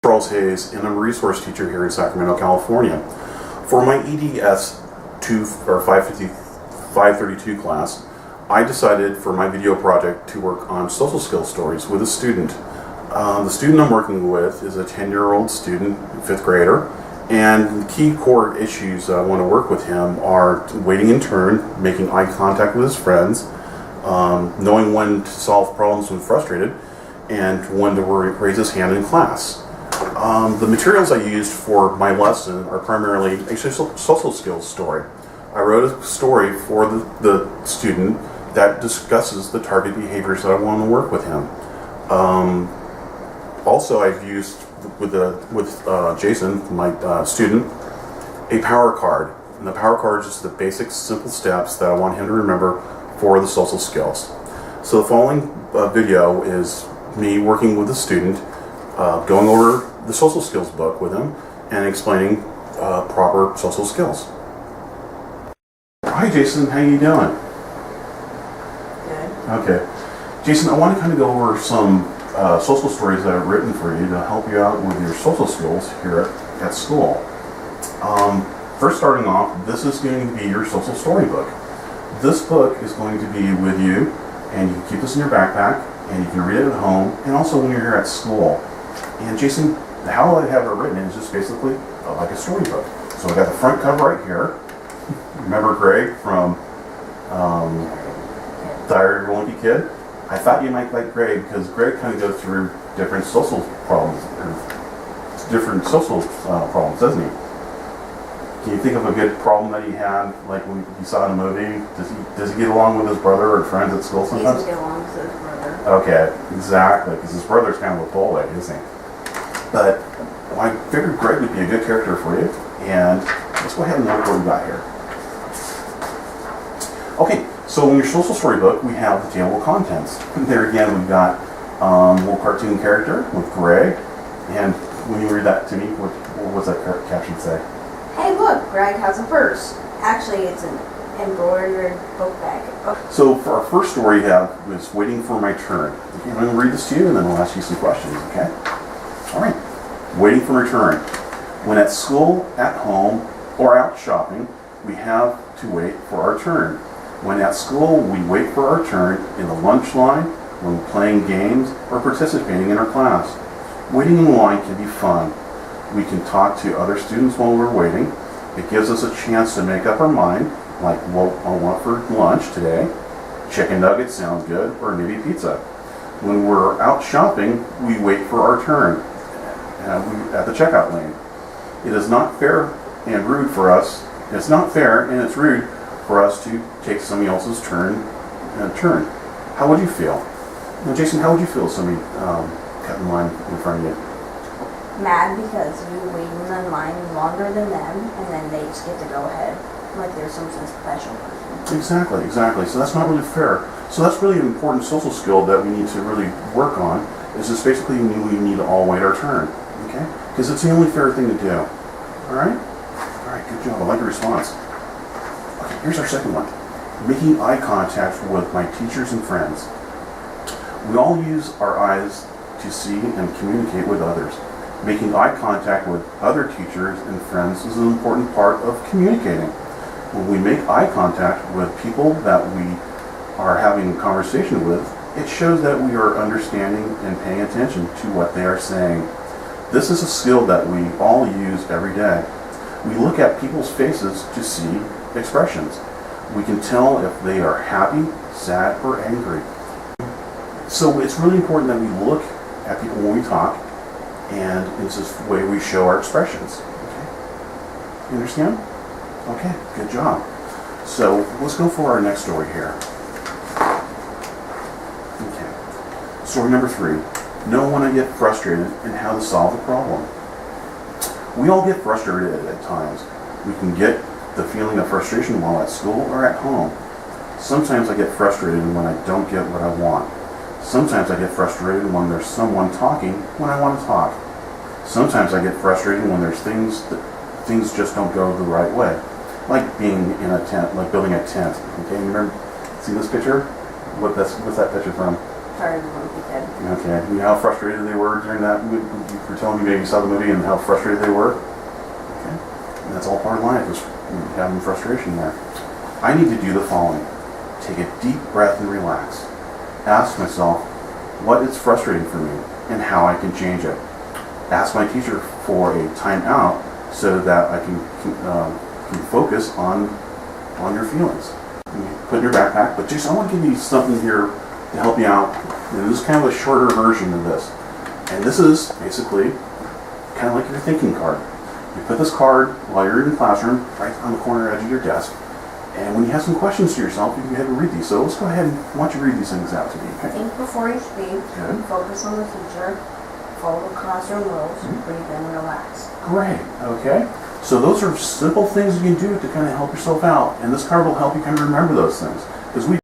Charles Hayes, and I'm a resource teacher here in Sacramento, California. For my EDS 532 class, I decided for my video project to work on social skills stories with a student. The student I'm working with is a 10-year-old student, 5th grader, and the key core issues I want to work with him are waiting in turn, making eye contact with his friends, knowing when to solve problems when frustrated, and when to raise his hand in class. The materials I used for my lesson are primarily a social skills story. I wrote a story for the student that discusses the target behaviors that I want to work with him. Also, I've used with Jason, my student, a power card. And the power card is just the basic, simple steps that I want him to remember for the social skills. So the following video is me working with the student, going over the social skills book with him and explaining proper social skills. Hi Jason, how you doing? Good. Okay. Jason, I want to kind of go over some social stories that I've written for you to help you out with your social skills here at school. First starting off, this is going to be your social story book. This book is going to be with you, and you can keep this in your backpack, and you can read it at home, and also when you're here at school. And Jason, how I have it written is just basically like a storybook. So I got the front cover right here. Remember Greg from Diary of a Wimpy Kid? I thought you might like Greg because Greg kind of goes through different social problems, doesn't he? Can you think of a good problem that he had, like when you saw in a movie? Does he get along with his brother or friends at school sometimes? He doesn't get along with his brother. Okay, exactly, because his brother's kind of a bully, isn't he? But I figured Greg would be a good character for you, and let's go ahead and look what we got here. Okay, so in your social storybook, we have the table of contents. There again, we've got a little cartoon character with Greg, and when you read that to me, what was that caption say? Hey look, Greg has a purse. Actually, it's an embroidered book bag. Oh. So for our first story we have is Waiting for My Turn. I'm going to read this to you and then I'll ask you some questions, okay? All right. Waiting for my turn. When at school, at home, or out shopping, we have to wait for our turn. When at school, we wait for our turn in the lunch line, when we're playing games, or participating in our class. Waiting in line can be fun. We can talk to other students while we're waiting. It gives us a chance to make up our mind, like what I want for lunch today. Chicken nuggets sounds good, or maybe pizza. When we're out shopping, we wait for our turn at the checkout lane. It is not fair and rude for us. It's not fair and it's rude for us to take somebody else's turn. How would you feel? Now, Jason, how would you feel if somebody cut in line in front of you? Mad because you waited in line longer than them, and then they just get to go ahead like they're some special person. Exactly. So that's not really fair. So that's really an important social skill that we need to really work on. Is just basically we need to all wait our turn, okay? Because it's the only fair thing to do. All right, good job. I like your response. Okay, here's our second one. Making eye contact with my teachers and friends. We all use our eyes to see and communicate with others. Making eye contact with other teachers and friends is an important part of communicating. When we make eye contact with people that we are having a conversation with, it shows that we are understanding and paying attention to what they are saying. This is a skill that we all use every day. We look at people's faces to see expressions. We can tell if they are happy, sad, or angry. So it's really important that we look at people when we talk, and it's this way we show our expressions. Okay? You understand? Okay, good job. So let's go for our next story here. Okay. Story number 3. Know when I get frustrated and how to solve the problem. We all get frustrated at times. We can get the feeling of frustration while at school or at home. Sometimes I get frustrated when I don't get what I want. Sometimes I get frustrated when there's someone talking when I want to talk. Sometimes I get frustrated when there's things just don't go the right way. Like being in a tent, like building a tent. Okay, you remember, see this picture? What's that picture from? Sorry, we won't be good. Okay. You know how frustrated they were during that? You were telling me maybe you saw the movie and how frustrated they were? Okay. And that's all part of life, is having frustration there. I need to do the following. Take a deep breath and relax. Ask myself what is frustrating for me and how I can change it. Ask my teacher for a time out so that I can focus on your feelings. Put in your backpack, but Jason, I want to give you something here to help you out. And this is kind of a shorter version of this. And this is basically kind of like your thinking card. You put this card while you're in the classroom, right on the corner edge of your desk. And when you have some questions to yourself, you can go ahead and read these. So let's go ahead and why don't you read these things out to me, okay? Think before you speak. Good. Focus on the future. Follow the classroom rules. Breathe in and relax. Great, okay. So those are simple things you can do to kind of help yourself out. And this card will help you kind of remember those things. Because we